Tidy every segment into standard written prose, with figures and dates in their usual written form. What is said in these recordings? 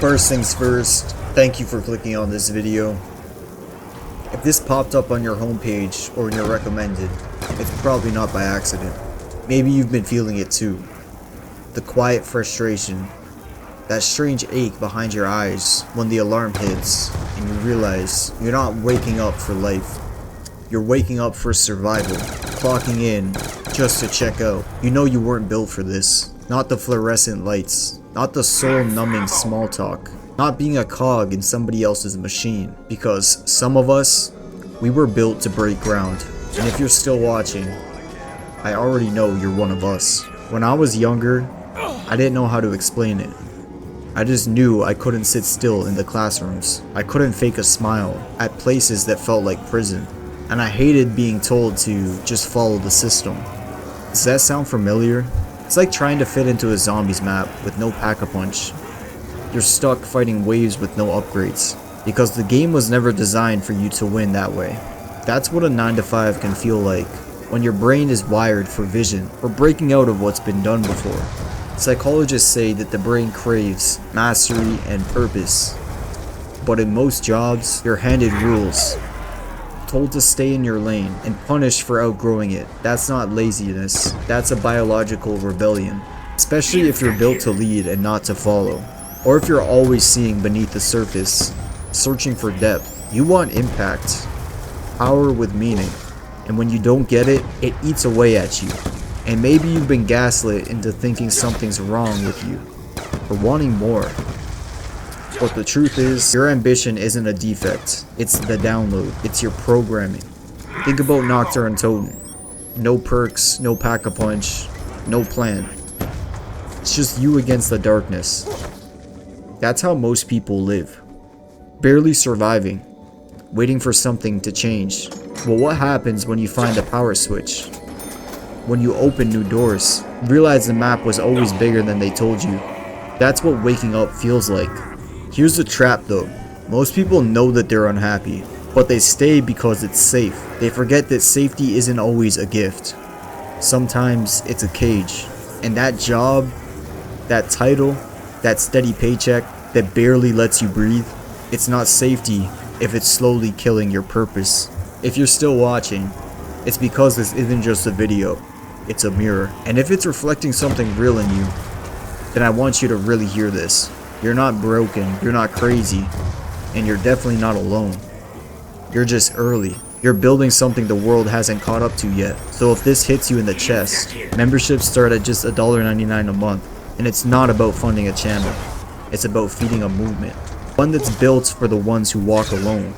First things first, thank you for clicking on this video. If this popped up on your homepage or in your recommended, it's probably not by accident. Maybe you've been feeling it too. The quiet frustration, that strange ache behind your eyes when the alarm hits and you realize you're not waking up for life. You're waking up for survival, clocking in just to check out. You know you weren't built for this. Not the fluorescent lights, not the soul-numbing small talk, not being a cog in somebody else's machine. Because some of us, we were built to break ground. And if you're still watching, I already know you're one of us. When I was younger, I didn't know how to explain it. I just knew I couldn't sit still in the classrooms. I couldn't fake a smile at places that felt like prison. And I hated being told to just follow the system. Does that sound familiar? It's like trying to fit into a zombies map with no pack-a-punch. You're stuck fighting waves with no upgrades, because the game was never designed for you to win that way. That's what a 9 to 5 can feel like, when your brain is wired for vision, or breaking out of what's been done before. Psychologists say that the brain craves mastery and purpose, but in most jobs, you're handed rules, told to stay in your lane, and punished for outgrowing it. That's not laziness, that's a biological rebellion. Especially if you're built to lead and not to follow. Or if you're always seeing beneath the surface, searching for depth. You want impact, power with meaning. And when you don't get it, it eats away at you. And maybe you've been gaslit into thinking something's wrong with you, or wanting more. But the truth is, your ambition isn't a defect, it's the download, it's your programming. Think about Nocturne Totem. No perks, no pack-a-punch, no plan. It's just you against the darkness. That's how most people live. Barely surviving, waiting for something to change. Well, what happens when you find a power switch? When you open new doors, realize the map was always bigger than they told you. That's what waking up feels like. Here's the trap though. Most people know that they're unhappy, but they stay because it's safe. They forget that safety isn't always a gift. Sometimes it's a cage. And that job, that title, that steady paycheck that barely lets you breathe, it's not safety if it's slowly killing your purpose. If you're still watching, it's because this isn't just a video, it's a mirror. And if it's reflecting something real in you, then I want you to really hear this. You're not broken, you're not crazy, and you're definitely not alone. You're just early. You're building something the world hasn't caught up to yet. So if this hits you in the chest, memberships start at just $1.99 a month. And it's not about funding a channel, it's about feeding a movement. One that's built for the ones who walk alone,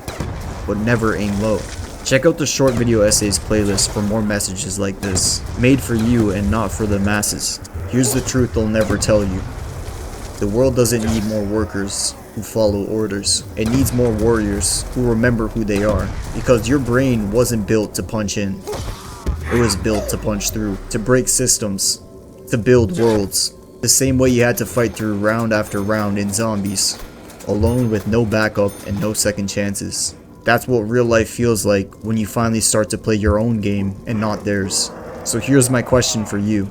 but never aim low. Check out the short video essays playlist for more messages like this, made for you and not for the masses. Here's the truth they'll never tell you. The world doesn't need more workers who follow orders. It needs more warriors who remember who they are. Because your brain wasn't built to punch in. It was built to punch through, to break systems, to build worlds. The same way you had to fight through round after round in zombies, alone with no backup and no second chances. That's what real life feels like when you finally start to play your own game and not theirs. So here's my question for you.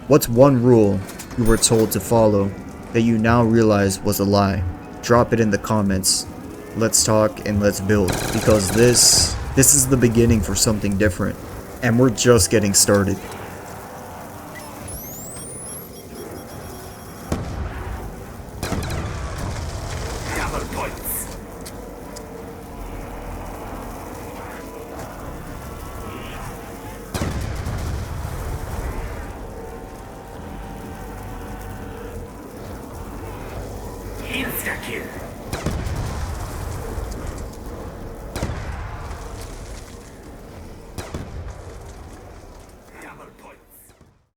What's one rule you were told to follow that you now realize was a lie? Drop it in the comments. Let's talk and let's build. Because this is the beginning for something different. And we're just getting started. Insta-kill.